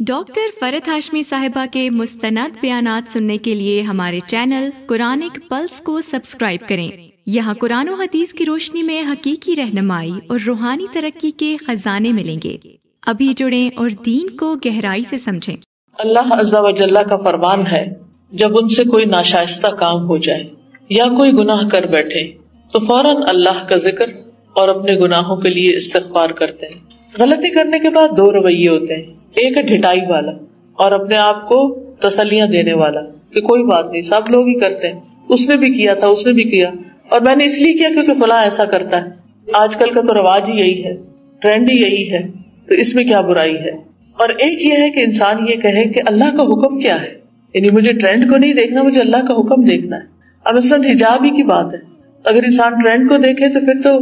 Doctor فرحت ہاشمی صاحبہ کے مستند بیانات سننے کے لیے ہمارے چینل قرآنک پلس کو سبسکرائب کریں۔ یہاں قرآن و حدیث کی روشنی میں حقیقی رہنمائی اور روحانی ترقی کے خزانے ملیں گے۔ ابھی جڑیں اور دین کو گہرائی سے سمجھیں۔ اللہ عز و جل کا فرمان ہے، جب ان سے کوئی ناشائستہ کام ہو جائے یا کوئی گناہ کر بیٹھے تو فوراً اللہ کا ذکر اور اپنے گناہوں کے لیے استغفار کرتے ہیں۔ غلطی کرنے کے بعد دو رویے ہوتے ہیں، ایک ہے ڈھٹائی والا اور اپنے آپ کو تسلیاں دینے والا کہ کوئی بات نہیں، سب لوگ ہی کرتے ہیں، اس نے بھی کیا تھا، اس نے بھی کیا، اور میں نے اس لیے کیا کیونکہ فلاں ایسا کرتا ہے، آج کل کا تو رواج ہی یہی ہے، ٹرینڈ ہی یہی ہے، تو اس میں کیا برائی ہے۔ اور ایک یہ ہے کہ انسان یہ کہے کہ اللہ کا حکم کیا ہے، یعنی مجھے ٹرینڈ کو نہیں دیکھنا، مجھے اللہ کا حکم دیکھنا ہے۔ اب مثلاً حجاب ہی کی بات ہے، اگر انسان ٹرینڈ کو دیکھے تو پھر تو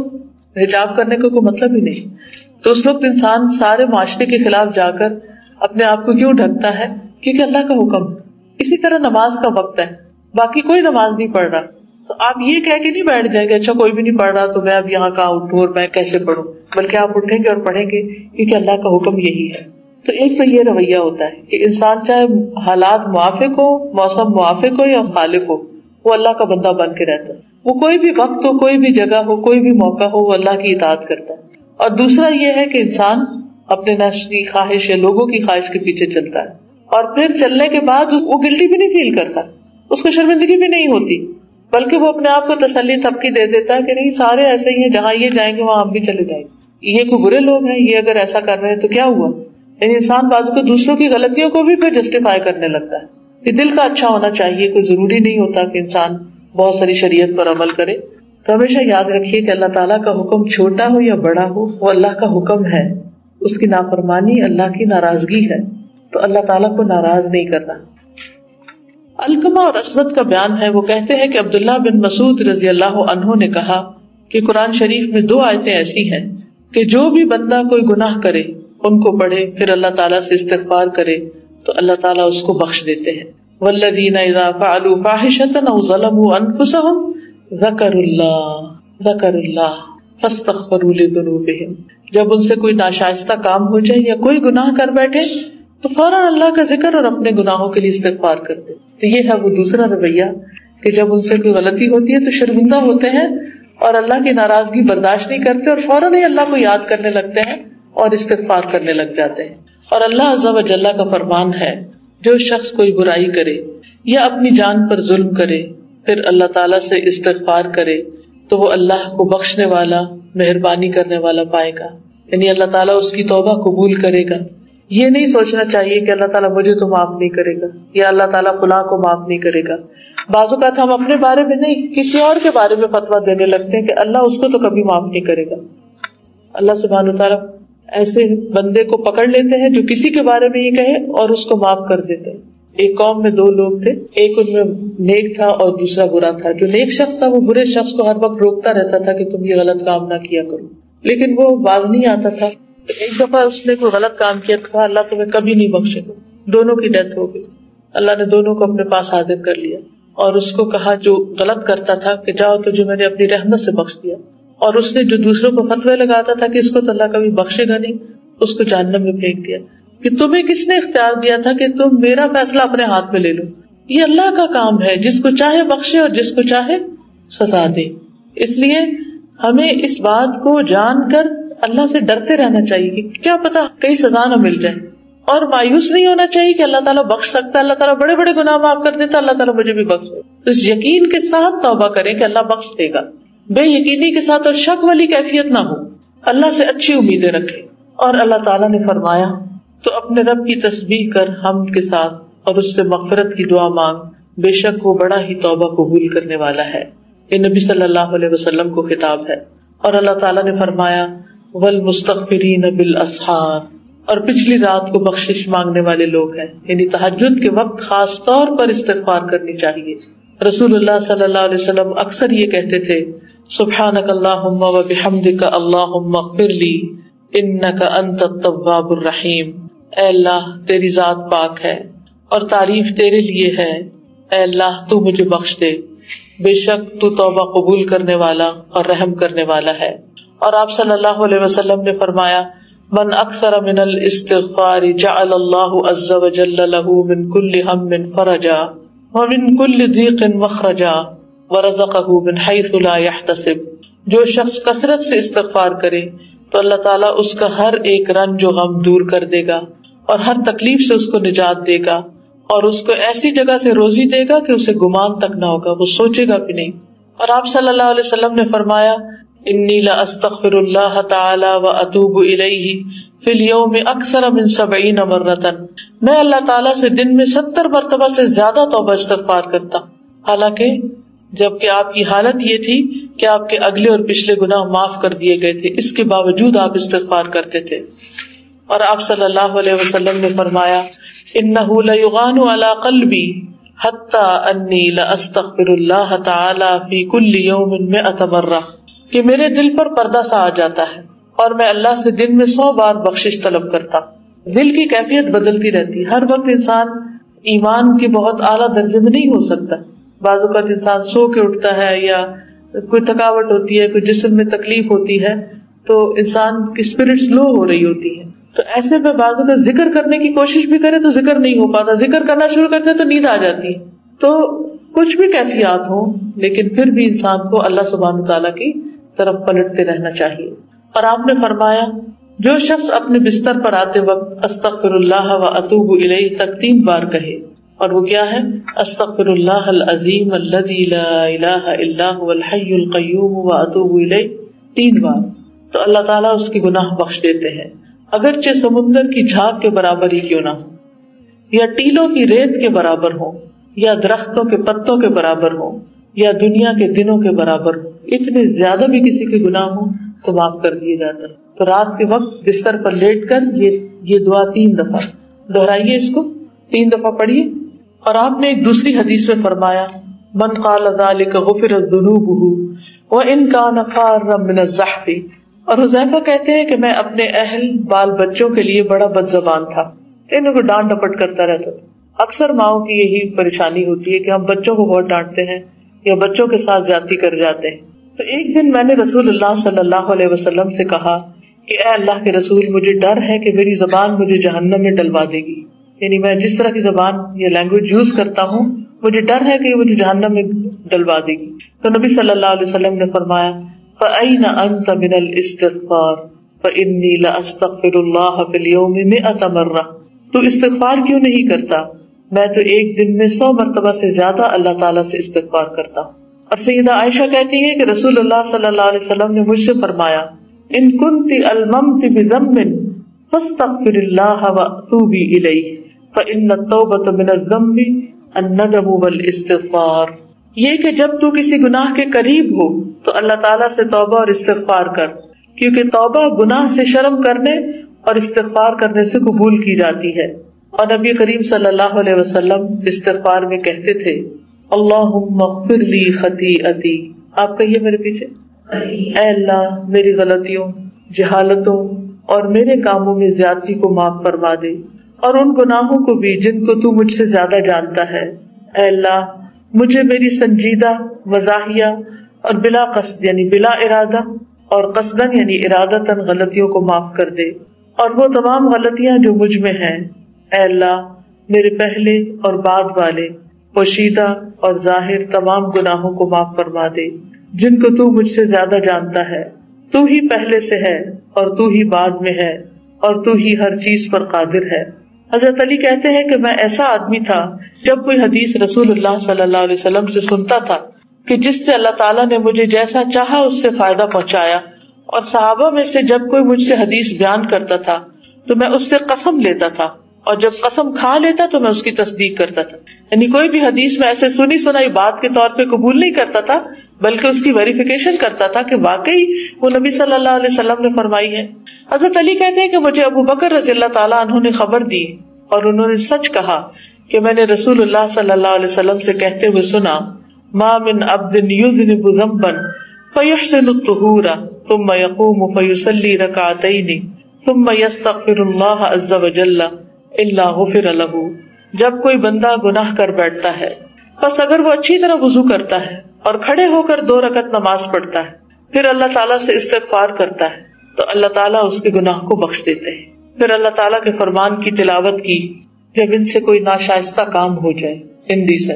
حجاب کرنے کا کوئی مطلب ہی نہیں، تو اس وقت انسان سارے معاشرے کے خلاف جا کر اپنے آپ کو کیوں ڈھکتا ہے؟ کیونکہ اللہ کا حکم ہے۔ اسی طرح نماز کا وقت ہے، باقی کوئی نماز نہیں پڑھ رہا تو آپ یہ کہہ کے نہیں بیٹھ جائیں گے اچھا کوئی بھی نہیں پڑھ رہا تو میں اب یہاں کہاں اٹھوں اور میں کیسے پڑھوں، بلکہ آپ اٹھیں گے اور پڑھیں گے کیونکہ اللہ کا حکم یہی ہے۔ تو ایک تو یہ رویہ ہوتا ہے کہ انسان چاہے حالات موافق ہو، موسم موافق ہو یا مخالف ہو، وہ اللہ کا بندہ بن کے رہتا ہے، وہ کوئی بھی وقت ہو، کوئی بھی جگہ ہو، کوئی بھی موقع ہو، وہ اللہ کی اطاعت کرتا ہے۔ اور دوسرا یہ ہے کہ انسان اپنے نفس کی خواہش یا لوگوں کی خواہش کے پیچھے چلتا ہے، اور پھر چلنے کے بعد وہ گلٹی بھی نہیں فیل کرتا، اس کو شرمندگی بھی نہیں ہوتی، بلکہ وہ اپنے آپ کو تسلی تبکی دے دیتا ہے کہ نہیں سارے ایسے ہی ہیں، جہاں یہ جائیں گے وہاں ہم بھی چلے جائیں گے، یہ کوئی برے لوگ ہیں، یہ اگر ایسا کر رہے ہیں تو کیا ہوا۔ یعنی انسان بازو کو دوسروں کی غلطیوں کو بھی پھر جسٹیفائی کرنے لگتا ہے۔ یہ دل کا اچھا ہونا چاہیے، کوئی ضروری نہیں ہوتا کہ انسان بہت ساری شریعت پر عمل کرے۔ تو ہمیشہ یاد رکھیے کہ اللہ تعالیٰ کا حکم چھوٹا ہو یا بڑا ہو، وہ اللہ کا حکم ہے، اس کی نافرمانی اللہ کی ناراضگی ہے، تو اللہ تعالیٰ کو ناراض نہیں کرنا۔ علقمہ اور اسود کا بیان ہے، وہ کہتے ہیں کہ عبداللہ بن مسعود رضی اللہ عنہ نے کہا کہ قرآن شریف میں دو آیتیں ایسی ہیں کہ جو بھی بندہ کوئی گناہ کرے ان کو پڑھے پھر اللہ تعالیٰ سے استغفار کرے تو اللہ تعالیٰ اس کو بخش دیتے ہیں۔ والذین اذا فعلوا فاحشۃ او ظلموا انفسهم ذکروا اللہ فاستغفروا لذنوبہم، جب ان سے کوئی ناشائستہ کام ہو جائے یا کوئی گناہ کر بیٹھے تو فوراً اللہ کا ذکر اور اپنے گناہوں کے لیے استغفار کرتے۔ تو یہ ہے وہ دوسرا رویہ کہ جب ان سے کوئی غلطی ہوتی ہے تو شرمندہ ہوتے ہیں اور اللہ کی ناراضگی برداشت نہیں کرتے اور فوراً ہی اللہ کو یاد کرنے لگتے ہیں اور استغفار کرنے لگ جاتے ہیں۔ اور اللہ عز و جل کا فرمان ہے، جو شخص کوئی برائی کرے یا اپنی جان پر ظلم کرے پھر اللہ تعالیٰ سے استغفار کرے تو وہ اللہ کو بخشنے والا، مہربانی کرنے والا پائے گا، یعنی اللہ تعالیٰ اس کی توبہ قبول کرے گا۔ یہ نہیں سوچنا چاہیے کہ اللہ تعالیٰ مجھے تو معاف نہیں کرے گا یا اللہ تعالیٰ فلاں کو معاف نہیں کرے گا۔ بعض اوقات ہم اپنے بارے میں نہیں کسی اور کے بارے میں فتویٰ دینے لگتے ہیں کہ اللہ اس کو تو کبھی معاف نہیں کرے گا۔ اللہ سبحانہ وتعالیٰ ایسے بندے کو پکڑ لیتے ہیں جو کسی کے بارے میں یہ کہے اور اس کو معاف کر دیتے ہیں۔ ایک قوم میں دو لوگ تھے، ایک ان میں نیک تھا اور دوسرا برا تھا۔ جو نیک شخص تھا وہ برے شخص کو ہر وقت روکتا رہتا تھا کہ تم یہ غلط کام نہ کیا کرو، لیکن وہ باز نہیں آتا تھا۔ ایک دفعہ اس نے کوئی غلط کام کیا تو کہا اللہ تمہیں کبھی نہیں بخشے گا۔ دونوں کی ڈیتھ ہو گئی۔ اللہ نے دونوں کو اپنے پاس حاضر کر لیا اور اس کو کہا جو غلط کرتا تھا کہ جاؤ تجھے میں نے اپنی رحمت سے بخش دیا، اور اس نے جو دوسروں کو فتوے لگاتا تھا کہ اس کو تو اللہ کبھی بخشے گا نہیں، اس کو جہنم میں پھینک دیا۔ کہ تمہیں کس نے اختیار دیا تھا کہ تم میرا فیصلہ اپنے ہاتھ میں لے لو؟ یہ اللہ کا کام ہے، جس کو چاہے بخشے اور جس کو چاہے سزا دے۔ اس لیے ہمیں اس بات کو جان کر اللہ سے ڈرتے رہنا چاہیے کہ کیا پتا کہیں سزا نہ مل جائے، اور مایوس نہیں ہونا چاہیے کہ اللہ تعالیٰ بخش سکتا ہے، اللہ تعالیٰ بڑے بڑے گناہ معاف کر دیتا، اللہ تعالیٰ مجھے بھی بخش دے۔ تو اس یقین کے ساتھ توبہ کریں کہ اللہ بخش دے گا، بے یقینی کے ساتھ اور شک والی کیفیت نہ ہو، اللہ سے اچھی امیدیں رکھیں۔ اور اللہ تعالیٰ نے فرمایا تو اپنے رب کی تسبیح کر حمد کے ساتھ اور اس سے مغفرت کی دعا مانگ، بے شک وہ بڑا ہی توبہ قبول کرنے والا ہے۔ یہ نبی صلی اللہ علیہ وسلم کو خطاب ہے۔ اور اللہ تعالیٰ نے فرمایا والمستغفرین بالاسحار، اور پچھلی رات کو بخشش مانگنے والے لوگ ہیں، یعنی تہجد کے وقت خاص طور پر استغفار کرنی چاہیے۔ رسول اللہ صلی اللہ علیہ وسلم اکثر یہ کہتے تھے سبحانک اللہم وبحمدک اللہم اغفر لی انک انت التواب الرحیم۔ اے اللہ تیری ذات پاک ہے اور تعریف تیرے لیے ہے، اے اللہ تو مجھے بخش دے، بے شک تو توبہ قبول کرنے والا اور رحم کرنے والا ہے۔ اور آپ صلی اللہ علیہ وسلم نے فرمایا من اکثر من الاستغفار جعل اللہ عز وجل له من كل هم فرجا ومن كل ضيق مخرجا ورزقه من حيث لا يحتسب. جو شخص کثرت سے استغفار کرے تو اللہ تعالیٰ اس کا ہر ایک رنج و غم دور کر دے گا اور ہر تکلیف سے اس کو نجات دے گا اور اس کو ایسی جگہ سے روزی دے گا کہ اسے گمان تک نہ ہوگا، وہ سوچے گا بھی نہیں. اور آپ صلی اللہ علیہ وسلم نے فرمایا انی لاستغفر اللہ تعالی واتوب الیہ فی اليوم اکثر من 70 مرۃ، میں اللہ تعالیٰ سے دن میں 70 مرتبہ سے زیادہ توبہ استغفار کرتا. حالانکہ جبکہ آپ کی حالت یہ تھی کہ آپ کے اگلے اور پچھلے گناہ معاف کر دیے گئے تھے، اس کے باوجود آپ استغفار کرتے تھے. اور آپ صلی اللہ علیہ وسلم نے فرمایا انہ لیغان علی قلبی حتی انی لاستغفر اللہ تعالی فی کل یوم 100 مرہ، کہ میرے دل پر پردہ سا آ جاتا ہے اور میں اللہ سے دن میں 100 بار بخشش طلب کرتا. دل کی کیفیت بدلتی رہتی ہے، ہر وقت انسان ایمان کے بہت اعلیٰ درجے میں نہیں ہو سکتا. بعض اوقات انسان سو کے اٹھتا ہے یا کوئی تھکاوٹ ہوتی ہے، کوئی جسم میں تکلیف ہوتی ہے تو انسان کی اسپرٹس لو ہو رہی ہوتی ہے. تو ایسے میں بعض اوقات ذکر کرنے کی کوشش بھی کرے تو ذکر نہیں ہو پاتا، ذکر کرنا شروع کرتے تو نیند آ جاتی ہے. تو کچھ بھی کیفیات ہوں لیکن پھر بھی انسان کو اللہ سبحانہ تعالیٰ کی طرف پلٹتے رہنا چاہیے. اور آپ نے فرمایا جو شخص اپنے بستر پر آتے وقت استغفر اللہ واتوب الیہ تک 3 بار کہے، اور وہ کیا ہے؟ استغفر اللہ العظیم الذی لا الہ الا هو الحی القیوم واتوب الیہ 3 بار، تو اللہ تعالیٰ اس کے گناہ بخش دیتے ہیں، اگرچہ سمندر کی جھاگ کے برابر ہی کیوں نہ ہو، یا ٹیلوں کی ریت کے برابر ہو، یا درختوں کے پتوں کے برابر ہو، یا دنیا کے دنوں کے برابر ہو. اتنے زیادہ بھی کسی کے گناہ ہوں تو معاف کر دیے جاتا ہے. تو رات کے وقت بستر پر لیٹ کر یہ دعا 3 دفعہ دہرائیے، اس کو 3 دفعہ پڑھیے. اور آپ نے ایک دوسری حدیث میں فرمایا من قال ذلك غفرت ذنوبه وان كان فارا من الزحف. اور حذیفہ کہتے ہیں کہ میں اپنے اہل بال بچوں کے لیے بڑا بد زبان تھا، انہیں کو ڈانٹ ڈپٹ کرتا رہتا تھا. اکثر ماؤں کی یہی پریشانی ہوتی ہے کہ ہم بچوں کو بہت ڈانٹتے ہیں یا بچوں کے ساتھ زیادتی کر جاتے ہیں. تو ایک دن میں نے رسول اللہ صلی اللہ علیہ وسلم سے کہا کہ اے اللہ کے رسول، مجھے ڈر ہے کہ میری زبان مجھے جہنم میں ڈلوا دے گی. یعنی میں جس طرح کی زبان یا لینگویج یوز کرتا ہوں مجھے ڈر ہے کہ مجھے جہنم میں ڈلوا دے گی. تو نبی صلی اللہ علیہ وسلم نے فرمایا فَأَيْنَ أَنْتَ مِنَ الْإِسْتِغْفَارِ فَإِنِّي لَأَسْتَغْفِرُ اللَّهَ فِي الْيَوْمِ 100 مرة. تو استغفار کیوں نہیں کرتا؟ میں تو ایک دن میں 100 مرتبہ سے زیادہ اللہ تعالیٰ سے استغفار کرتا ہوں. اور سیدہ عائشہ کہتی ہیں کہ رسول اللہ صلی اللہ علیہ وسلم نے مجھ سے فرمایا ان كنت الممت بذنب فاستغفر الله واتوبي الیہ فان التوبة من الذنب الندم والاستغفار. یہ کہ جب تو کسی گناہ کے قریب ہو تو اللہ تعالیٰ سے توبہ اور استغفار کر، کیونکہ توبہ گناہ سے شرم کرنے اور استغفار کرنے سے قبول کی جاتی ہے. اور نبی کریم صلی اللہ علیہ وسلم استغفار میں کہتے تھے اللہم اغفر لی خطیئتی. آپ کہیے میرے پیچھے، اے اللہ میری غلطیوں، جہالتوں اور میرے کاموں میں زیادتی کو معاف فرما دے، اور ان گناہوں کو بھی جن کو تو مجھ سے زیادہ جانتا ہے. اے اللہ مجھے میری سنجیدہ، مزاحیہ اور بلا قصد یعنی بلا ارادہ اور قصدن یعنی ارادتاً غلطیوں کو معاف کر دے، اور وہ تمام غلطیاں جو مجھ میں ہیں. اے اللہ میرے پہلے اور بعد والے، پوشیدہ اور ظاہر تمام گناہوں کو معاف فرما دے جن کو تو مجھ سے زیادہ جانتا ہے. تو ہی پہلے سے ہے اور تو ہی بعد میں ہے اور تو ہی ہر چیز پر قادر ہے. حضرت علی کہتے ہیں کہ میں ایسا آدمی تھا جب کوئی حدیث رسول اللہ صلی اللہ علیہ وسلم سے سنتا تھا کہ جس سے اللہ تعالیٰ نے مجھے جیسا چاہا اس سے فائدہ پہنچایا، اور صحابہ میں سے جب کوئی مجھ سے حدیث بیان کرتا تھا تو میں اس سے قسم لیتا تھا، اور جب قسم کھا لیتا تو میں اس کی تصدیق کرتا تھا. یعنی کوئی بھی حدیث میں ایسے سنی سنائی بات کے طور پہ قبول نہیں کرتا تھا بلکہ اس کی ویریفیکیشن کرتا تھا کہ واقعی وہ نبی صلی اللہ علیہ وسلم نے فرمائی ہے. حضرت علی کہتے ہیں کہ مجھے ابو بکر رضی اللہ تعالیٰ عنہ نے خبر دی اور انہوں نے سچ کہا کہ میں نے رسول اللہ صلی اللہ علیہ وسلم سے کہتے ہوئے سنا ما من عبد یذنب ذنبا فیحسن الطہور ثم یقوم فیصلی رکعتین ثم یستغفر اللہ عز وجل الا غفر له. جب کوئی بندہ گناہ کر بیٹھتا ہے بس اگر وہ اچھی طرح وضو کرتا ہے اور کھڑے ہو کر 2 رکعت نماز پڑھتا ہے، پھر اللہ تعالیٰ سے استغفار کرتا ہے تو اللہ تعالیٰ اس کے گناہ کو بخش دیتے ہیں. پھر اللہ تعالیٰ کے فرمان کی تلاوت کی. جب ان سے کوئی ناشائستہ کام ہو جائے ہندی سے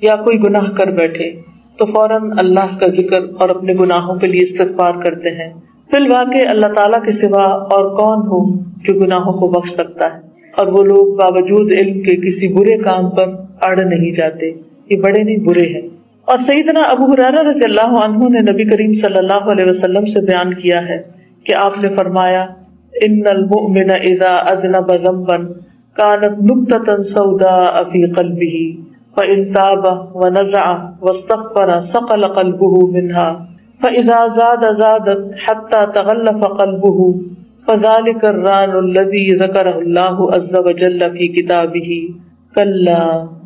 یا کوئی گناہ کر بیٹھے تو فوراً اللہ کا ذکر اور اپنے گناہوں کے لیے استغفار کرتے ہیں. فی الواقع اللہ تعالیٰ کے سوا اور کون ہو جو گناہوں کو بخش سکتا ہے، اور وہ لوگ باوجود علم کے کسی برے کام پر اڑ نہیں جاتے. یہ بڑے نہیں برے ہیں. اور سیدنا ابو ہریرہ رضی اللہ عنہ نے نبی کریم صلی اللہ علیہ وسلم سے بیان کیا ہے کہ آپ نے فرمایا ان المؤمن اذا اذنب ذنبا كانت نقطة سوداء في قلبه فإن تاب ونزع واستغفر ثقل قلبه منها فإذا زاد زادت حتى تغلف قلبه فذلك الران الذي ذكره الله عز وجل في كتابه كلا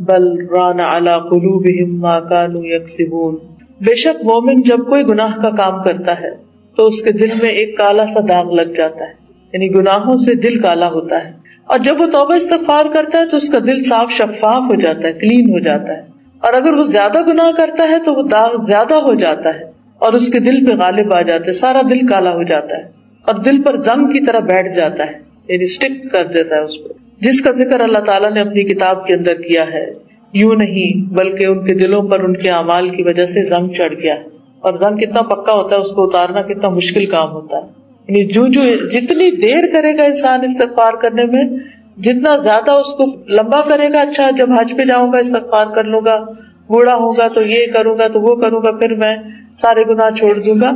بل ران على قلوبهم ما كانوا يكسبون. بے شک مومن جب کوئی گناہ کا کام کرتا ہے تو اس کے دل میں ایک کالا سا داغ لگ جاتا ہے، یعنی گناہوں سے دل کالا ہوتا ہے. اور جب وہ توبہ استغفار کرتا ہے تو اس کا دل صاف شفاف ہو جاتا ہے، کلین ہو جاتا ہے. اور اگر وہ زیادہ گناہ کرتا ہے تو وہ داغ زیادہ ہو جاتا ہے اور اس کے دل پہ غالب آ جاتا ہے، سارا دل کالا ہو جاتا ہے اور دل پر زنگ کی طرح بیٹھ جاتا ہے، یعنی اسٹک کر دیتا ہے اس پر. جس کا ذکر اللہ تعالیٰ نے اپنی کتاب کے اندر کیا ہے، یوں نہیں بلکہ ان کے دلوں پر ان کے اعمال کی وجہ سے زنگ چڑھ گیا ہے. اور زنگ کتنا پکا ہوتا ہے، اس کو اتارنا کتنا مشکل کام ہوتا ہے. یعنی جو جتنی دیر کرے گا انسان استغفار کرنے میں، جتنا زیادہ اس کو لمبا کرے گا، اچھا جب حج پہ جاؤں گا استغفار کر لوں گا، بوڑھا ہوگا تو یہ کروں گا تو وہ کروں گا، پھر میں سارے گناہ چھوڑ دوں گا،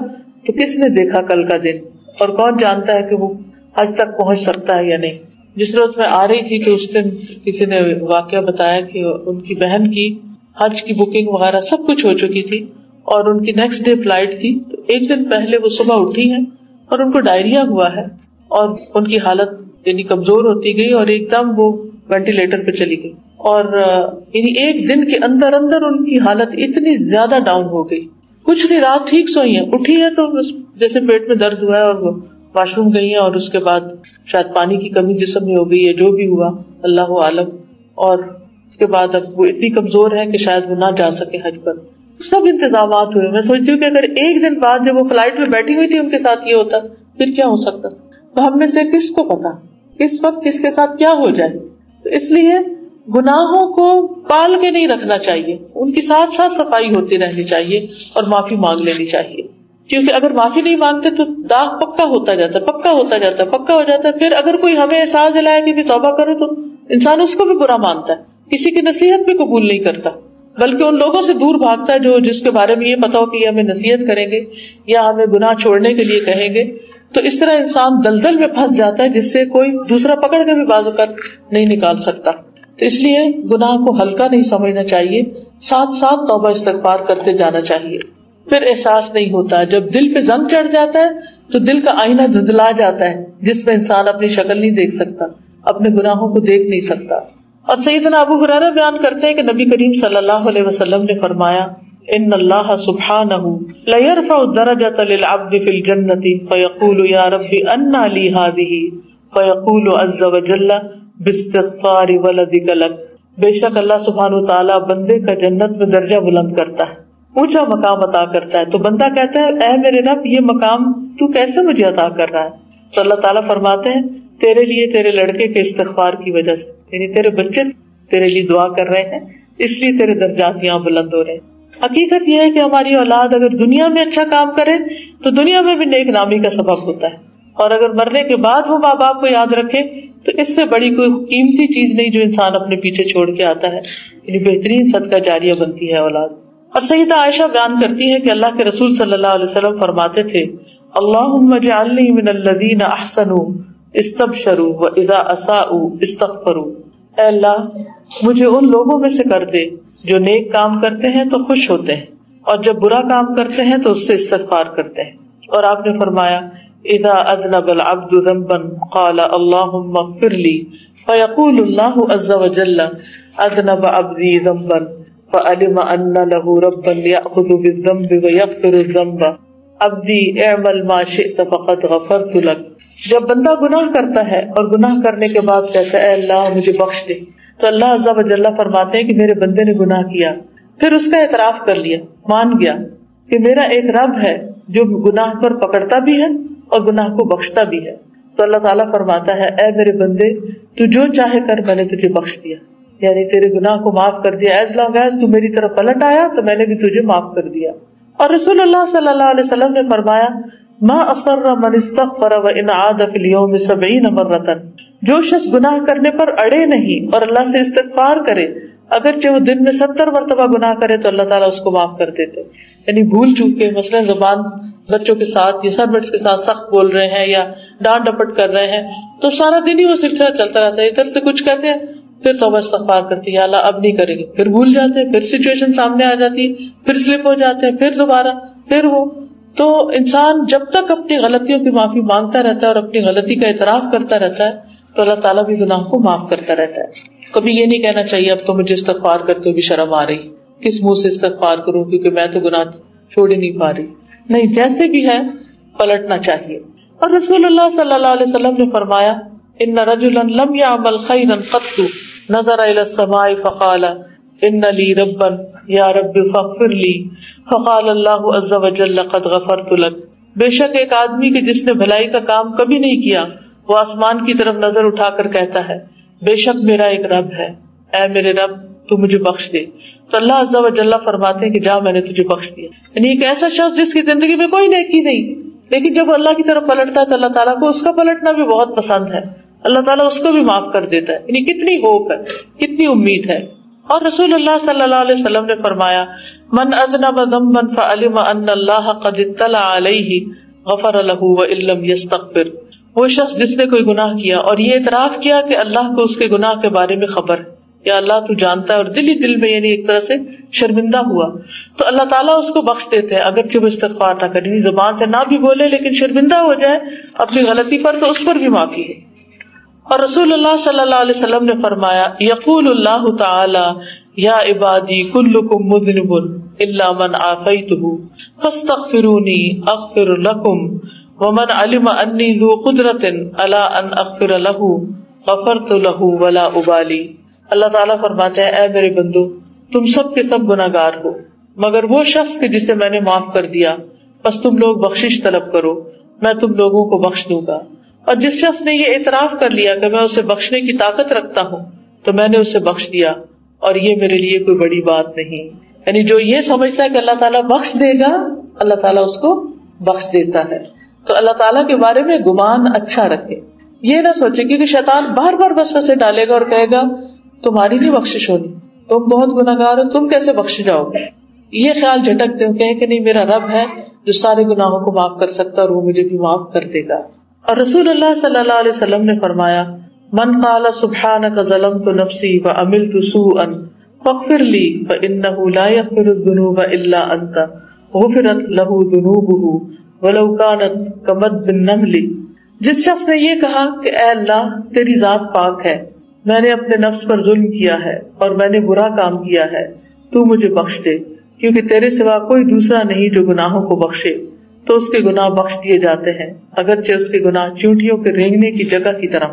تو کس نے دیکھا کل کا دن، اور کون جانتا ہے کہ وہ حج تک پہنچ سکتا ہے یا نہیں. جس روز میں آ رہی تھی تو اس دن کسی نے واقعہ بتایا کہ ان کی بہن کی حج کی بکنگ وغیرہ سب کچھ ہو چکی تھی اور ان کی نیکسٹ ڈے فلائٹ تھی. تو ایک دن پہلے وہ صبح اٹھی ہیں اور ان کو ڈائریا ہوا ہے اور ان کی حالت یعنی کمزور ہوتی گئی اور ایک دم وہ وینٹیلیٹر پہ چلی گئی. اور یعنی ایک دن کے اندر اندر ان کی حالت اتنی زیادہ ڈاؤن ہو گئی. کچھ نہیں، رات ٹھیک سوئی ہیں، اٹھی ہے تو جیسے پیٹ میں درد ہوا ہے اور وہ واش روم گئی ہیں اور اس کے بعد شاید پانی کی کمی جسم میں ہو گئی ہے، جو بھی ہوا اللہ عالم. اور اس کے بعد اب وہ اتنی کمزور ہے کہ شاید وہ نہ جا سکے حج پر. سب انتظامات ہوئے. میں سوچتی ہوں کہ اگر ایک دن بعد جب وہ فلائٹ میں بیٹھی ہوئی تھی ان کے ساتھ یہ ہوتا پھر کیا ہو سکتا. تو ہم میں سے کس کو پتا کس وقت کس کے ساتھ کیا ہو جائے. تو اس لیے گناہوں کو پال کے نہیں رکھنا چاہیے، ان کی ساتھ ساتھ صفائی ہوتی رہنی چاہیے اور معافی مانگ لینی چاہیے. کیونکہ اگر معافی نہیں مانگتے تو داغ پکا ہوتا جاتا ہے، پکا ہوتا جاتا ہے، پکا ہو جاتا ہے. پھر اگر کوئی ہمیں احساس دلائے کہ بھی توبہ کرو تو انسان اس کو بھی برا مانتا ہے، کسی کی نصیحت بھی قبول نہیں کرتا، بلکہ ان لوگوں سے دور بھاگتا ہے جو جس کے بارے میں یہ پتا ہو کہ یہ ہمیں نصیحت کریں گے یا ہمیں گناہ چھوڑنے کے لیے کہیں گے. تو اس طرح انسان دلدل میں پھنس جاتا ہے جس سے کوئی دوسرا پکڑ کے بھی باز اوقات نہیں نکال سکتا. تو اس لیے گناہ کو ہلکا نہیں سمجھنا چاہیے، ساتھ ساتھ توبہ استغفار کرتے جانا چاہیے. پھر احساس نہیں ہوتا. جب دل پہ زنگ چڑھ جاتا ہے تو دل کا آئینہ دھندلا جاتا ہے جس میں انسان اپنی شکل نہیں دیکھ سکتا، اپنے گناہوں کو دیکھ نہیں سکتا. اور سیدنا ابو ہریرہ بیان کرتے ہیں کہ نبی کریم صلی اللہ علیہ وسلم نے فرمایا ان اللہ سبحانہ لیرفع الدرجۃ للعبد فی الجنۃ فیقول یا رب انا لی ہذہ فیقول عز وجل باستغفار ولدک لک. بے شک اللہ سبحانہ وتعالی بندے کا جنت میں درجہ بلند کرتا ہے، اونچا مقام عطا کرتا ہے. تو بندہ کہتا ہے اے میرے رب یہ مقام تو کیسے مجھے عطا کر رہا ہے؟ تو اللہ تعالیٰ فرماتے ہیں تیرے لیے تیرے لڑکے کے استغفار کی وجہ سے، یعنی تیرے بچے تیرے لیے دعا کر رہے ہیں، اس لیے تیرے درجات یہاں بلند ہو رہے ہیں. حقیقت یہ ہے کہ ہماری اولاد اگر دنیا میں اچھا کام کرے تو دنیا میں بھی نیک نامی کا سبب ہوتا ہے، اور اگر مرنے کے بعد وہ ماں باپ کو یاد رکھے تو اس سے بڑی کوئی قیمتی چیز نہیں جو انسان اپنے پیچھے چھوڑ کے آتا ہے. یعنی بہترین صدقہ جاریہ بنتی ہے اولاد. اور سیدہ عائشہ بیان کرتی ہے کہ اللہ کے رسول صلی اللہ علیہ وسلم فرماتے تھے اللہم اجعلنی من الذین احسنوا استبشروا واذا اساءوا استغفروا. اے اللہ مجھے ان لوگوں میں سے کر دے جو نیک کام کرتے ہیں تو خوش ہوتے ہیں اور جب برا کام کرتے ہیں تو اس سے استغفار کرتے ہیں. اور آپ نے فرمایا اذا اذنب العبد ذنبا قال اللهم اغفر لي فيقول الله عز وجل اذنب عبدي ذنبا فعلم ان له ربا يأخذ بالذنب ويغفر الذنب عبدي اعمل ما شئت فقد غفرت لك. جب بندہ گناہ کرتا ہے اور گناہ کرنے کے بعد کہتا ہے اے اللہ مجھے بخش دے، تو اللہ عز و جل فرماتے ہیں کہ میرے بندے نے گناہ کیا، پھر اس کا اعتراف کر لیا، مان گیا کہ میرا ایک رب ہے جو گناہ پر پکڑتا بھی ہے اور گناہ کو بخشتا بھی ہے. تو اللہ تعالیٰ فرماتا ہے اے میرے بندے تو جو چاہے کر، میں نے تجھے بخش دیا، یعنی تیرے گناہ کو معاف کر دیا. ایز لانگ ایز تو میری طرف پلٹ آیا تو میں نے بھی تجھے معاف کر دیا. اور رسول اللہ صلی اللہ علیہ وسلم نے فرمایا ما اصر من استغفر وان عاد فی اليوم 70 مرة، جو شخص گناہ کرنے پر اڑے نہیں اور اللہ سے استغفار کرے، اگرچہ وہ دن میں 70 مرتبہ گناہ کرے تو اللہ تعالیٰ اس کو معاف کر دیتے. یعنی بھول چوک کے مثلا زبان بچوں کے ساتھ یا سربٹس کے ساتھ سخت بول رہے ہیں یا ڈانٹ ڈپٹ کر رہے ہیں تو سارا دن ہی وہ سلسلہ چلتا رہتا ہے. ادھر سے کچھ کہتے ہیں پھر توبہ استغفار کرتے ہیں یا اللہ اب نہیں کریں گے، پھر بھول جاتے ہیں، پھر سچویشن سامنے آ جاتی ہے، پھر سلپ ہو جاتے ہیں، پھر دوبارہ پھر وہ. تو انسان جب تک اپنی غلطیوں کی معافی مانگتا رہتا ہے اور اپنی غلطی کا اعتراف کرتا رہتا ہے تو اللہ تعالیٰ بھی گناہ کو معاف کرتا رہتا ہے. کبھی یہ نہیں کہنا چاہیے اب تو مجھے استغفار کرتے ہوئے بھی شرم آ رہی، کس منہ سے استغفار کروں کیونکہ میں تو گناہ چھوڑ ہی نہیں پا رہی. نہیں، جیسے بھی ہے پلٹنا چاہیے. اور رسول اللہ صلی اللہ علیہ وسلم نے فرمایا ان رجلا لم يعمل خيرا قط نظر الى السماء فقال ان لي ربا یا رب فاغفر لي فقال الله عز وجل قد غفرت لك. بے شک ایک آدمی کے جس نے بھلائی کا کام کبھی نہیں کیا وہ آسمان کی طرف نظر اٹھا کر کہتا ہے بے شک میرا ایک رب ہے، اے میرے رب تو مجھے بخش دے، تو اللہ عز و جل فرماتے ہیں کہ جا میں نے تجھے بخش دیا. یعنی ایک ایسا شخص جس کی زندگی میں کوئی نیکی نہیں لیکن جب اللہ کی طرف پلٹتا ہے تو اللہ تعالیٰ کو اس کا پلٹنا بھی بہت پسند ہے، اللہ تعالیٰ اس کو بھی معاف کر دیتا ہے. یعنی کتنی ہوپ ہے، کتنی امید ہے. اور رسول اللہ صلی اللہ علیہ وسلم نے فرمایا من اذنب ذنبا فعلم ان اللہ قد اطلع علیہ غفر له وان لم یستغفر. وہ شخص جس نے کوئی گناہ کیا اور یہ اعتراف کیا کہ اللہ کو اس کے گناہ کے بارے میں خبر ہے، یا اللہ تو جانتا ہے، اور دل ہی دل میں یعنی ایک طرح سے شرمندہ ہوا تو اللہ تعالیٰ اس کو بخش دیتے ہیں اگرچہ وہ استغفار نہ کرے، زبان سے نہ بھی بولے لیکن شرمندہ ہو جائے اپنی غلطی پر تو اس پر بھی معافی ہے. اور رسول اللہ صلی اللہ علیہ وسلم نے فرمایا یقول اللہ تعالی یا عبادی کلکم مذنب الا من عافیتہ فاستغفرونی اغفر لکم ومن علم انی ذو قدرت علی ان اغفر له غفرت له ولا ابالی. اللہ تعالیٰ فرماتے ہیں اے میرے بندو تم سب کے سب گناہگار ہو مگر وہ شخص کے جسے میں نے معاف کر دیا، بس تم لوگ بخشش طلب کرو میں تم لوگوں کو بخش دوں گا. اور جس شخص نے یہ اعتراف کر لیا کہ میں اسے بخشنے کی طاقت رکھتا ہوں تو میں نے اسے بخش دیا اور یہ میرے لیے کوئی بڑی بات نہیں. یعنی جو یہ سمجھتا ہے کہ اللہ تعالیٰ بخش دے گا اللہ تعالیٰ اس کو بخش دیتا ہے. تو اللہ تعالیٰ کے بارے میں گمان اچھا رکھے، یہ نہ سوچے کیونکہ شیطان بار بار وسوسے ڈالے گا اور کہے گا تمہاری نہیں بخشش ہونی، تم بہت گناہگار ہو، تم کیسے بخش جاؤ گے. یہ خیال جھٹکتے ہو کہ نہیں میرا رب ہے جو سارے گناہوں کو معاف کر سکتا اور وہ مجھے بھی معاف کر دے گا. اور رسول اللہ صلی اللہ علیہ وسلم نے فرمایا من قال سبحانک ظلمت نفسی وعملت سوءا فاغفر لی فانہ لا یغفر الذنوب الا انت غفرت له ذنوبہ ولو کانت کمد النمل. جس شخص نے یہ کہا کہ اے اللہ تیری ذات پاک ہے، میں نے اپنے نفس پر ظلم کیا ہے اور میں نے برا کام کیا ہے، تو مجھے بخش دے کیونکہ تیرے سوا کوئی دوسرا نہیں جو گناہوں کو بخشے، تو اس کے گناہ بخش دیے جاتے ہیں اگرچہ اس کے گناہ چیونٹیوں کے رینگنے کی جگہ کی طرح.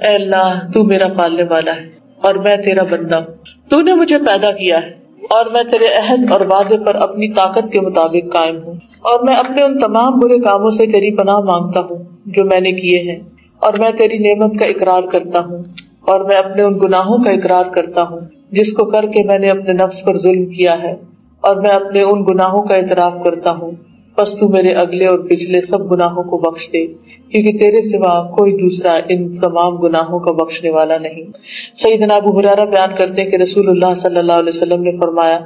اے اللہ تو میرا پالنے والا ہے اور میں تیرا بندہ ہوں، تو نے مجھے پیدا کیا ہے اور میں تیرے عہد اور وعدے پر اپنی طاقت کے مطابق قائم ہوں، اور میں اپنے ان تمام برے کاموں سے تیری پناہ مانگتا ہوں جو میں نے کیے ہیں، اور میں تیری نعمت کا اقرار کرتا ہوں، اور میں اپنے ان گناہوں کا اقرار کرتا ہوں جس کو کر کے میں نے اپنے نفس پر ظلم کیا ہے، اور میں اپنے ان گناہوں کا اعتراف کرتا ہوں، بس تو میرے اگلے اور پچھلے سب گناہوں کو بخش دے کیونکہ تیرے سوا کوئی دوسرا ان تمام گناہوں کا بخشنے والا نہیں. سیدنا ابو ہریرہ بیان کرتے ہیں کہ رسول اللہ صلی اللہ علیہ وسلم نے فرمایا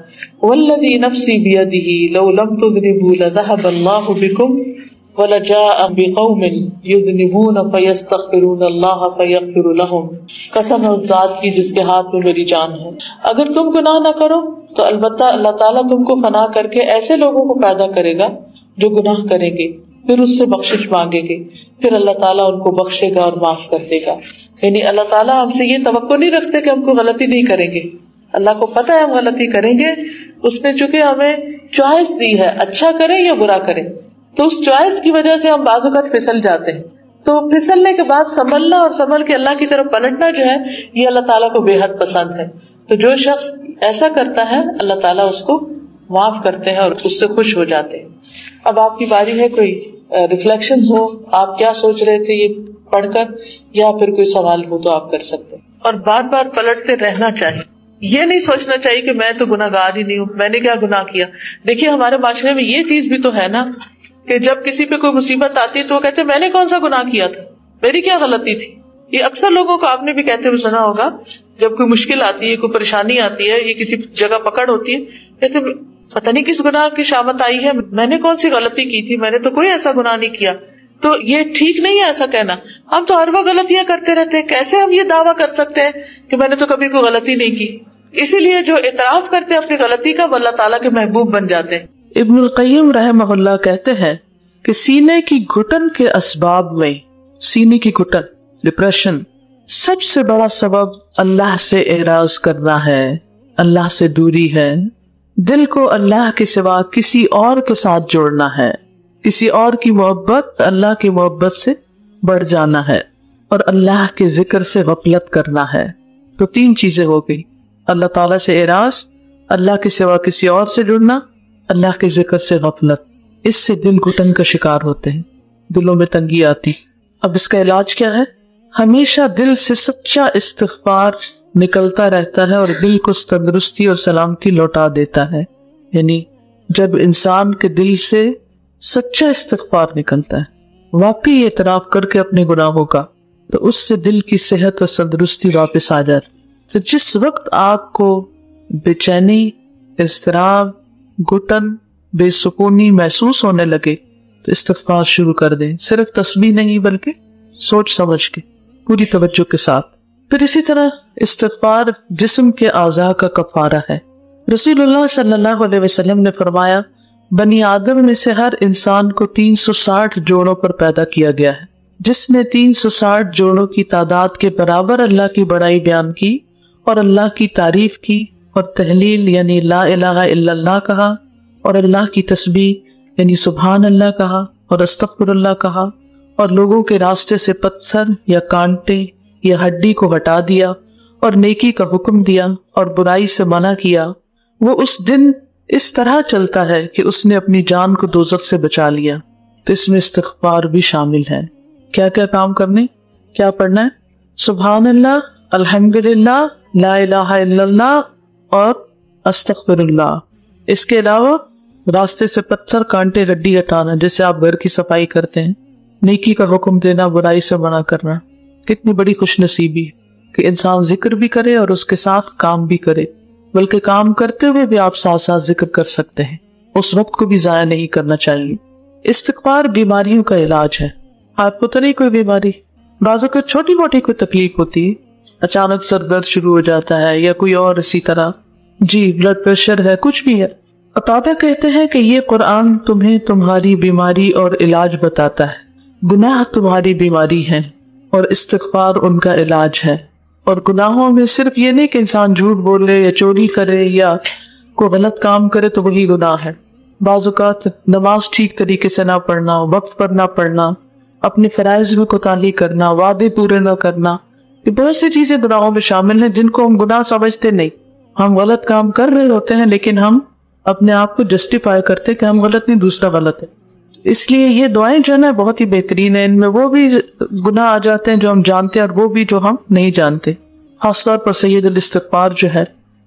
والذی نفسی بیدہ لو لم تذنبوا لذهب اللہ بکم ولجاء بقوم یذنبون فیستغفرون اللہ فیغفر لهم. قسم ہے اس ذات کی جس کے ہاتھ میں میری جان ہے، اگر تم گناہ نہ کرو تو البتہ اللہ تعالیٰ تم کو فنا کر کے ایسے لوگوں کو پیدا کرے گا جو گناہ کریں گے، پھر اس سے بخشش مانگیں گے، پھر اللہ تعالیٰ ان کو بخشے گا اور معاف کر دے گا. یعنی اللہ تعالیٰ ہم سے یہ توقع نہیں رکھتے کہ ہم کو غلطی نہیں کریں گے، اللہ کو پتہ ہے ہم غلطی کریں گے، اس نے چونکہ ہمیں چوائس دی ہے اچھا کریں یا برا کریں، تو اس چوائس کی وجہ سے ہم بعض اوقات پھسل جاتے ہیں. تو پھسلنے کے بعد سنبھلنا اور سنبھل کے اللہ کی طرف پلٹنا جو ہے یہ اللہ تعالیٰ کو بے حد پسند ہے. تو جو شخص ایسا کرتا ہے اللہ تعالیٰ اس کو معاف کرتے ہیں اور اس سے خوش ہو جاتے ہیں. اب آپ کی باری ہے, کوئی ریفلیکشنز ہو, آپ کیا سوچ رہے تھے یہ پڑھ کر, یا پھر کوئی سوال ہو تو آپ کر سکتے ہیں. اور بار بار پلٹتے رہنا چاہیے, یہ نہیں سوچنا چاہیے کہ میں تو گناہ گار ہی نہیں ہوں, میں نے کیا گناہ کیا. دیکھیے ہمارے معاشرے میں یہ چیز بھی تو ہے نا کہ جب کسی پہ کوئی مصیبت آتی ہے تو وہ کہتے ہیں میں نے کون سا گناہ کیا تھا, میری کیا غلطی تھی. یہ اکثر لوگوں کو آپ نے بھی کہتے ہوئے سنا ہوگا, جب کوئی مشکل آتی ہے, کوئی پریشانی آتی ہے, یہ کسی جگہ پکڑ ہوتی ہے, کہتے پتہ نہیں کس گناہ کی شامت آئی ہے, میں نے کون سی غلطی کی تھی, میں نے تو کوئی ایسا گناہ نہیں کیا. تو یہ ٹھیک نہیں ہے ایسا کہنا. ہم تو ہر وقت غلطیاں کرتے رہتے ہیں, کیسے ہم یہ دعویٰ کر سکتے ہیں کہ میں نے تو کبھی کوئی غلطی نہیں کی. اسی لیے جو اعتراف کرتے ہیں اپنی غلطی کا, وہ اللہ تعالیٰ کے محبوب بن جاتے ہیں. ابن القیم رحمہ اللہ کہتے ہیں کہ سینے کی گھٹن کے اسباب میں, سینے کی گھٹن, ڈپریشن, سب سے بڑا سبب اللہ سے اعراض کرنا ہے, اللہ سے دوری ہے. دل کو اللہ کے سوا کسی اور کے ساتھ جوڑنا ہے, کسی اور کی محبت اللہ کی محبت سے بڑھ جانا ہے, اور اللہ کے ذکر سے غفلت کرنا ہے. تو تین چیزیں ہو گئی, اللہ تعالیٰ سے اعراض, اللہ کے سوا کسی اور سے جڑنا, اللہ کے ذکر سے غفلت. اس سے دل گھٹن کا شکار ہوتے ہیں, دلوں میں تنگی آتی. اب اس کا علاج کیا ہے؟ ہمیشہ دل سے سچا استغفار نکلتا رہتا ہے اور دل کو تندرستی اور سلامتی لوٹا دیتا ہے. یعنی جب انسان کے دل سے سچا استغفار نکلتا ہے, واقعی اعتراف کر کے اپنے گناہوں کا, تو اس سے دل کی صحت اور تندرستی واپس آ جاتی. تو جس وقت آپ کو بے چینی, اضطراب, گھٹن, بے سکونی محسوس ہونے لگے تو استغفار شروع کر دیں, صرف تسبیح نہیں بلکہ سوچ سمجھ کے, پوری توجہ کے ساتھ. پھر اسی طرح استغفار جسم کے اعضاء کا کفارہ ہے. رسول اللہ صلی اللہ علیہ وسلم نے فرمایا, بنی آدم میں سے ہر انسان کو 360 جوڑوں پر پیدا کیا گیا ہے. جس نے 360 جوڑوں کی تعداد کے برابر اللہ کی بڑائی بیان کی اور اللہ کی تعریف کی اور تحلیل یعنی لا الہ الا اللہ کہا, اور اللہ کی تسبیح یعنی سبحان اللہ کہا اور استغفر اللہ کہا, اور لوگوں کے راستے سے پتھر یا کانٹے یا ہڈی کو ہٹا دیا اور نیکی کا حکم دیا اور برائی سے منع کیا, وہ اس دن اس طرح چلتا ہے کہ اس نے اپنی جان کو دوزخ سے بچا لیا. تو اس میں استغفار بھی شامل ہے. کیا کیا کام کرنے, کیا پڑھنا ہے؟ سبحان اللہ, الحمدللہ, لا الہ الا اللہ اور استغفر اللہ. اس کے علاوہ راستے سے پتھر کانٹے ہڈی ہٹانا, جیسے آپ گھر کی صفائی کرتے ہیں, نیکی کا حکم دینا, برائی سے منع کرنا. کتنی بڑی خوش نصیبی ہے کہ انسان ذکر بھی کرے اور اس کے ساتھ کام بھی کرے, بلکہ کام کرتے ہوئے بھی آپ ساتھ ساتھ ذکر کر سکتے ہیں. اس وقت کو بھی ضائع نہیں کرنا چاہیے. استغفار بیماریوں کا علاج ہے. آپ کو تو نہیں کوئی بیماری, بعضوں کو چھوٹی موٹی کوئی تکلیف ہوتی ہے, اچانک سر درد شروع ہو جاتا ہے یا کوئی اور اسی طرح, جی بلڈ پریشر ہے, کچھ بھی ہے. قتادہ کہتے ہیں کہ یہ قرآن تمہیں تمہاری بیماری اور علاج بتاتا ہے. گناہ تمہاری بیماری ہے اور استغفار ان کا علاج ہے. اور گناہوں میں صرف یہ نہیں کہ انسان جھوٹ بولے یا چوری کرے یا کوئی غلط کام کرے تو وہی گناہ ہے. بعض اوقات نماز ٹھیک طریقے سے نہ پڑھنا, وقت پر نہ پڑھنا, اپنے فرائض میں کوتاہی کرنا, وعدے پورے نہ کرنا, یہ بہت سی چیزیں گناہوں میں شامل ہیں جن کو ہم گناہ سمجھتے نہیں. ہم غلط کام کر رہے ہوتے ہیں لیکن ہم اپنے آپ کو جسٹیفائی کرتے کہ ہم غلط نہیں, دوسرا غلط ہے. اس لیے یہ دعائیں جو ہے نا بہت ہی بہترین ہیں. ان میں وہ بھی گناہ آ جاتے ہیں جو ہم جانتے ہیں اور وہ بھی جو ہم نہیں جانتے. خاص طور پر سید الاستغفار جو ہے,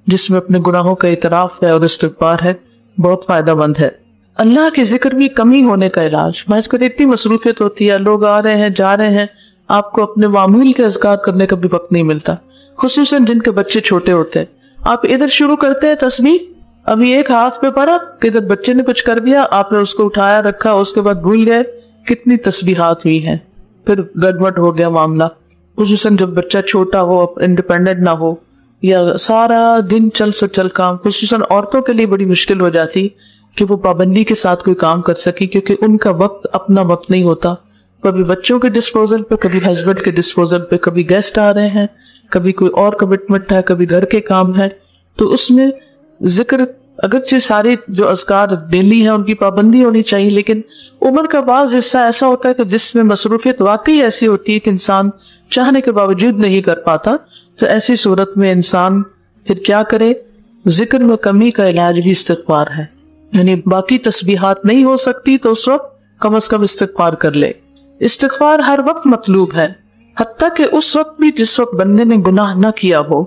جس میں اپنے گناہوں کا اعتراف ہے اور استغفار ہے, بہت فائدہ مند ہے. اللہ کے ذکر میں کمی ہونے کا علاج. محض کو اتنی مصروفیت ہوتی ہے, لوگ آ رہے ہیں جا رہے ہیں, آپ کو اپنے معمول کے اذکار کرنے کا بھی وقت نہیں ملتا, خصوصاً جن کے بچے چھوٹے ہوتے ہیں. آپ ادھر شروع کرتے ہیں تسبیح, ابھی ایک ہاتھ پہ پڑا کہ ادھر بچے نے کچھ کر دیا, آپ نے اس کو اٹھایا رکھا, اس کے بعد بھول گئے, کتنی تسبیحات ہوئی ہیں, پھر گڑبڑ ہو گیا معاملہ. خصوصاً جب بچہ چھوٹا ہو, انڈیپینڈنٹ نہ ہو, یا سارا دن چل سو چل کام, خصوصاً عورتوں کے لیے بڑی مشکل ہو جاتی کہ وہ پابندی کے ساتھ کوئی کام کر سکے, کیونکہ ان کا وقت اپنا وقت نہیں ہوتا. کبھی بچوں کے ڈسپوزل پہ, کبھی ہسبینڈ کے ڈسپوزل پہ, کبھی گیسٹ آ رہے ہیں, کبھی کوئی اور کمٹمنٹ ہے, کبھی گھر کے کام ہے. تو اس میں ذکر اگرچہ سارے جو اذکار ڈیلی ہیں ان کی پابندی ہونی چاہیے, لیکن عمر کا بعض حصہ ایسا ہوتا ہے کہ جس میں مصروفیت واقعی ایسی ہوتی ہے کہ انسان چاہنے کے باوجود نہیں کر پاتا. تو ایسی صورت میں انسان پھر کیا کرے, ذکر میں کمی کا علاج بھی استغفار ہے. یعنی باقی تسبیحات نہیں ہو سکتی تو اس وقت کم از کم استغفار کر لے. استغفار ہر وقت مطلوب ہے، حتیٰ کہ اس وقت بھی جس وقت بندے نے گناہ نہ کیا ہو.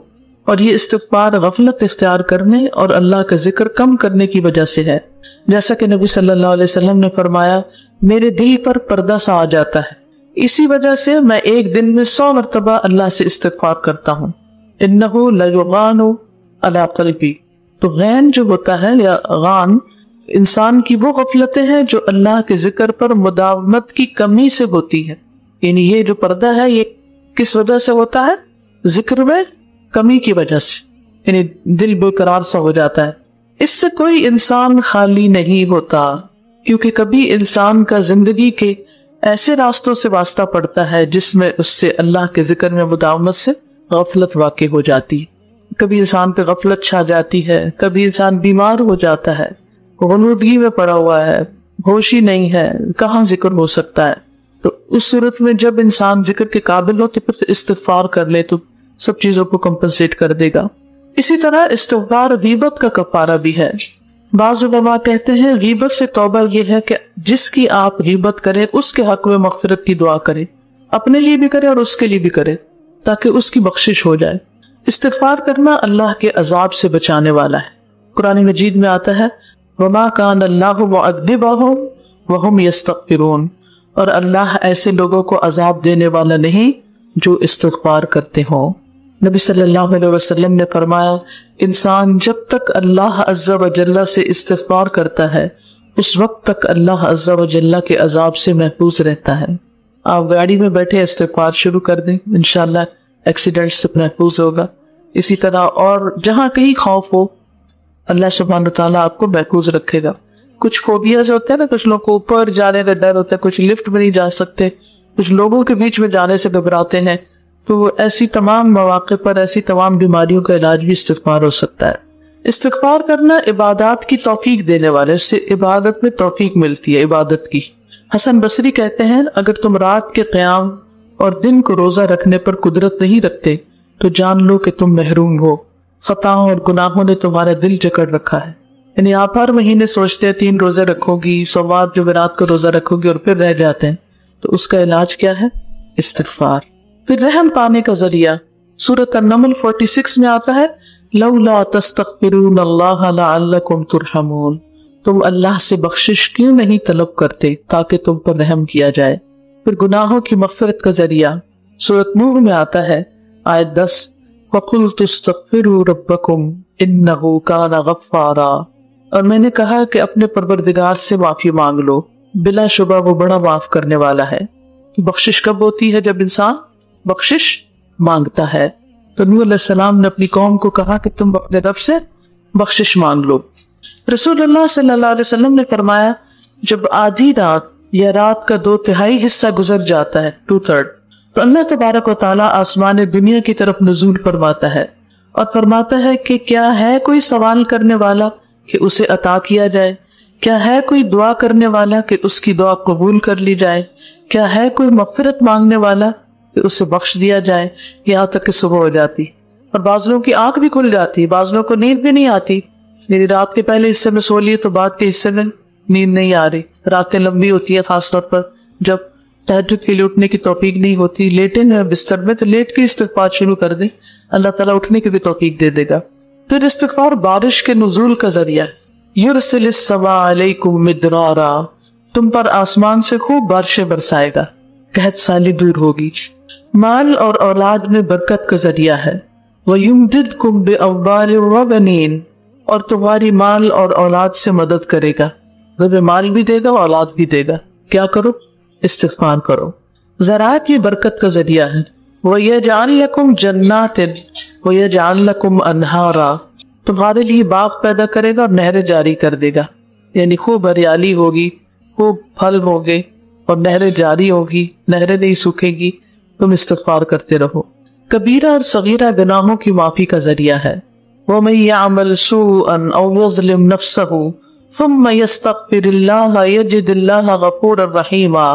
اور یہ استغفار غفلت اختیار کرنے اور اللہ کا ذکر کم کرنے کی وجہ سے ہے. جیسا کہ نبی صلی اللہ علیہ وسلم نے فرمایا، میرے دل پر پردہ سا آ جاتا ہے، اسی وجہ سے میں ایک دن میں 100 مرتبہ اللہ سے استغفار کرتا ہوں. انہ لیغان علی قلبی. تو غین جو ہوتا ہے یا غان انسان کی وہ غفلتیں ہیں جو اللہ کے ذکر پر مداومت کی کمی سے ہوتی ہے. یعنی یہ جو پردہ ہے یہ کس وجہ سے ہوتا ہے؟ ذکر میں کمی کی وجہ سے. یعنی دل بے قرار سا ہو جاتا ہے. اس سے کوئی انسان خالی نہیں ہوتا، کیونکہ کبھی انسان کا زندگی کے ایسے راستوں سے واسطہ پڑتا ہے جس میں اس سے اللہ کے ذکر میں مداومت سے غفلت واقع ہو جاتی. کبھی انسان پہ غفلت چھا جاتی ہے، کبھی انسان بیمار ہو جاتا ہے، غنودگی میں پڑا ہوا ہے، ہوش ہی نہیں ہے، کہاں ذکر ہو سکتا ہے. تو اس صورت میں جب انسان ذکر کے قابل ہو تو پھر استغفار کر لے تو سب چیزوں کو کمپنسیٹ کر دے گا. اسی طرح استغفار غیبت کا کفارہ بھی ہے. بعض علماء کہتے ہیں غیبت سے توبہ یہ ہے کہ جس کی آپ غیبت کریں اس کے حق میں مغفرت کی دعا کریں، اپنے لیے بھی کرے اور اس کے لیے بھی کرے تاکہ اس کی بخشش ہو جائے. استغفار کرنا اللہ کے عذاب سے بچانے والا ہے. قرآن مجید میں آتا ہے وَمَا كَانَ اللَّهُ مُعَذِّبَهُمْ وَهُمْ يَسْتَغْفِرُونَ. اور اللہ ایسے لوگوں کو عذاب دینے والا نہیں جو استغفار کرتے ہوں. نبی صلی اللہ علیہ وسلم نے فرمایا انسان جب تک اللہ عز و جل سے استغفار کرتا ہے اس وقت تک اللہ عز و جل کے عذاب سے محفوظ رہتا ہے. آپ گاڑی میں بیٹھے استغفار شروع کر دیں، انشاءاللہ ایکسیڈنٹ سے محفوظ ہوگا. اسی طرح اور جہاں کہیں خوف ہو اللہ سبحانہ وتعالیٰ آپ کو محفوظ رکھے گا. کچھ فوبیاز ہوتے ہیں نا، کچھ لوگ کو اوپر جانے کا ڈر ہوتا ہے، کچھ لفٹ میں نہیں جا سکتے، کچھ لوگوں کے بیچ میں جانے سے گھبراتے ہیں. تو ایسی تمام مواقع پر ایسی تمام بیماریوں کا علاج بھی استغفار ہو سکتا ہے. استغفار کرنا عبادات کی توفیق دینے والے، اس سے عبادت میں توفیق ملتی ہے عبادت کی. حسن بصری کہتے ہیں اگر تم رات کے قیام اور دن کو روزہ رکھنے پر قدرت نہیں رکھتے تو جان لو کہ تم محروم ہو. خطاؤں اور گناہوں نے تمہارا دل جکڑ رکھا ہے. یعنی آپ ہر مہینے سوچتے ہیں 3 روزے رکھو گی، سوموار جمعرات کو روزہ رکھو گی اور پھر رہ جاتے ہیں. تو اس کا علاج کیا ہے؟ استغفار. پھر رحم پانے کا ذریعہ سورۃ النمل 46 میں آتا ہے لولا تستغفرون اللہ لعلکم ترحمون. تم اللہ سے بخشش کیوں نہیں طلب کرتے تاکہ تم پر رحم کیا جائے. پھر گناہوں کی مغفرت کا ذریعہ سورۃ نور میں آتا ہے آیت 10 وَقُلْتُ اسْتَغْفِرُوا رَبَّكُمْ إِنَّهُ كَانَ غَفَّارًا. اور میں نے کہا کہ اپنے پروردگار سے معافی مانگ لو، بلا شبہ وہ بڑا معاف کرنے والا ہے. بخشش کب ہوتی ہے؟ جب انسان بخشش مانگتا ہے. تو نوح علیہ السلام نے اپنی قوم کو کہا کہ تم اپنے رب سے بخشش مانگ لو. رسول اللہ صلی اللہ علیہ وسلم نے فرمایا جب آدھی رات یا رات کا 2/3 حصہ گزر جاتا ہے 2/3 تو اللہ تبارک و تعالیٰ آسمان دنیا کی طرف نزول فرماتا ہے اور فرماتا ہے کہ کیا ہے کوئی سوال کرنے والا کہ اسے عطا کیا جائے، کیا ہے کوئی دعا کرنے والا کہ اس کی دعا قبول کر لی جائے، کیا ہے کوئی مغفرت مانگنے والا کہ اسے بخش دیا جائے. یہاں تک کہ صبح ہو جاتی اور بعض لوگوں کی آنکھ بھی کھل جاتی، بعض لوگوں کو نیند بھی نہیں آتی. میری رات کے پہلے حصے میں سو لیے تو بعد کے حصے میں نیند نہیں آ رہی. راتیں لمبی ہوتی ہیں، خاص طور پر جب تہجد کے لیے اٹھنے کی توفیق نہیں ہوتی، لیٹے ہیں بستر میں تو لیٹ کے استغفار شروع کر دیں، اللہ تعالیٰ اٹھنے کی بھی توفیق دے دے گا. پھر استغفار بارش کے نزول کا ذریعہ یرسل السماء علیکم مدرارا. تم پر آسمان سے خوب بارشیں برسائے گا، قحط سالی دور ہوگی. مال اور اولاد میں برکت کا ذریعہ ہے. وَيُمْدِدْكُمْ بِأَمْوَالٍ وَبَنِينَ. اور تمہاری مال اور اولاد سے مدد کرے گا. تمہیں مال بھی دے گا اولاد بھی دے گا. کیا کرو؟ استغفار کرو. زراعت یہ برکت کا ذریعہ ہے. وَيَجْعَلْ لَكُمْ جَنَّاتٍ وَيَجْعَلْ لَكُمْ أَنْهَارًا. تمہارے لیے باغ پیدا کرے گا اور نہریں جاری کر دے گا. یعنی خوب ہریالی ہوگی، خوب پھل ہوگے اور نہریں جاری ہوگی، نہریں نہیں سوکھے گی. تم استغفار کرتے رہو. کبیرہ اور صغیرہ گناہوں کی معافی کا ذریعہ ہے. وَمَن يَعْمَلْ سُوءًا أَوْ يَظْلِمْ نَفْسَهُ ثُمَّ يَسْتَغْفِرِ اللَّهَ يَجِدِ اللَّهَ غَفُورًا رَحِيمًا.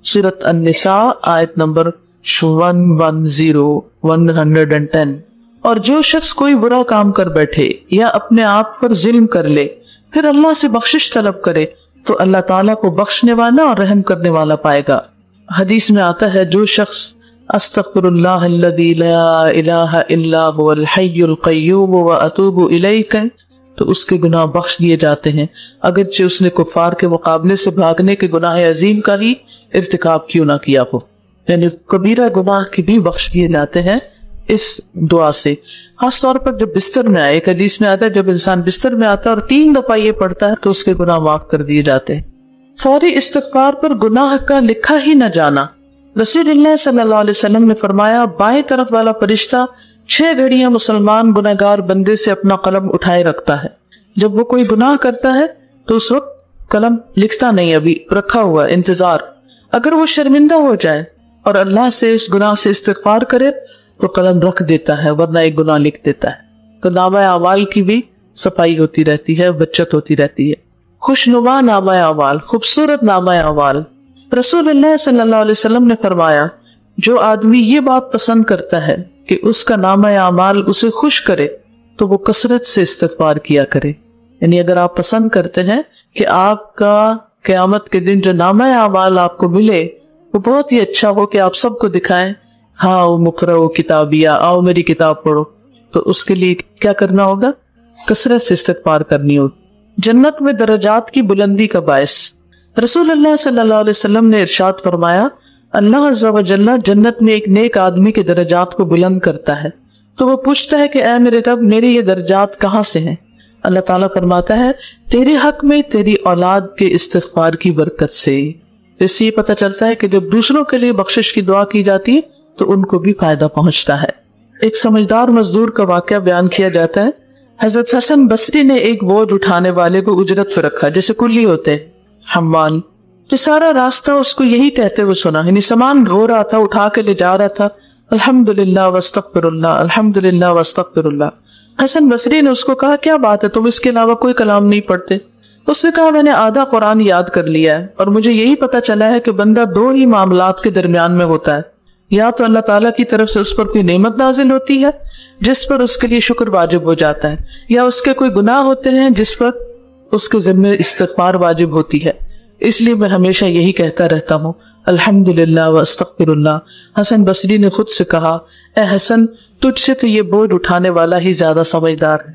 سورۃ النساء آیت نمبر 110. اور جو شخص کوئی برا کام کر بیٹھے یا اپنے آپ پر ظلم کر لے پھر اللہ سے بخشش طلب کرے تو اللہ تعالیٰ کو بخشنے والا اور رحم کرنے والا پائے گا۔ حدیث میں آتا ہے جو شخص استغفر اللہ الذی لا الہ الا هو الحی القیوم واتوب الیہ تو اس کے گناہ بخش دیے جاتے ہیں، اگرچہ اس نے کفار کے مقابلے سے بھاگنے کے گناہ عظیم کا ہی ارتکاب کیوں نہ کیا ہو۔ یعنی کبیرہ گناہ کی بھی بخش دیے جاتے ہیں اس دعا سے، خاص طور پر جب بستر میں آئے۔ ایک حدیث میں آتا ہے جب انسان بستر میں آتا ہے اور 3 دفعہ یہ پڑھتا ہے تو اس کے گناہ معاف کر دیے جاتے ہیں۔ فوری استغفار پر گناہ کا لکھا ہی نہ جانا۔ رسول اللہ صلی اللہ علیہ وسلم نے فرمایا بائیں طرف والا فرشتہ 6 گھڑیاں مسلمان گناہگار بندے سے اپنا قلم اٹھائے رکھتا ہے۔ جب وہ کوئی گناہ کرتا ہے تو اس وقت قلم لکھتا نہیں، ابھی رکھا ہوا انتظار۔ اگر وہ شرمندہ ہو جائے اور اللہ سے اس گناہ سے استغفار کرے تو قلم رکھ دیتا ہے، ورنہ ایک گناہ لکھ دیتا ہے۔ تو نامہ اعمال کی بھی صفائی ہوتی رہتی ہے، بچت ہوتی رہتی ہے۔ خوشنما نامہ اعمال، خوبصورت نامہ اعمال۔ رسول اللہ صلی اللہ علیہ وسلم نے فرمایا جو آدمی یہ بات پسند کرتا ہے کہ اس کا نامہ اعمال اسے خوش کرے تو وہ کثرت سے استغفار کیا کرے۔ یعنی اگر آپ پسند کرتے ہیں کہ آپ کا قیامت کے دن جو نامہ اعمال آپ کو ملے وہ بہت ہی اچھا ہو کہ آپ سب کو دکھائیں، ہاں مقرؤ کتابیہ، آؤ میری کتاب پڑھو، تو اس کے لیے کیا کرنا ہوگا؟ کثرت سے استغفار کرنی ہوگی۔ جنت میں درجات کی بلندی کا باعث، رسول اللہ صلی اللہ علیہ وسلم نے ارشاد فرمایا اللہ عز و جل جنت میں ایک نیک آدمی کے درجات کو بلند کرتا ہے تو وہ پوچھتا ہے کہ اے میرے رب میرے یہ درجات کہاں سے ہیں؟ اللہ تعالیٰ فرماتا ہے تیرے حق میں تیری اولاد کے استغفار کی برکت سے۔ اس سے یہ پتہ چلتا ہے کہ جب دوسروں کے لیے بخشش کی دعا کی جاتی ہے تو ان کو بھی فائدہ پہنچتا ہے۔ ایک سمجھدار مزدور کا واقعہ بیان کیا جاتا ہے۔ حضرت حسن بصری نے ایک بوجھ اٹھانے والے کو اجرت پہ رکھا، جیسے کلی ہوتے حمال، جو سارا راستہ اس کو یہی کہتے ہوئے سنا، یعنی سامان ڈھو رہا تھا، اٹھا کے لے جا رہا تھا، الحمدللہ واستغفر اللہ، الحمدللہ واستغفر اللہ۔ حسن بصری نے اس کو کہا کیا بات ہے، تم اس کے علاوہ کوئی کلام نہیں پڑھتے؟ اس نے کہا میں نے آدھا قرآن یاد کر لیا ہے اور مجھے یہی پتا چلا ہے کہ بندہ 2 ہی معاملات کے درمیان میں ہوتا ہے، یا تو اللہ تعالیٰ کی طرف سے اس پر کوئی نعمت نازل ہوتی ہے جس پر اس کے لیے شکر واجب ہو جاتا ہے، یا اس کے کوئی گناہ ہوتے ہیں جس پر اس کے ذمہ استغفار واجب ہوتی ہے۔ اس لیے میں ہمیشہ یہی کہتا رہتا ہوں الحمدللہ واستغفر اللہ۔ حسن بصری نے خود سے کہا اے حسن تجھ سے تو یہ بوجھ اٹھانے والا ہی زیادہ سمجھدار ہے۔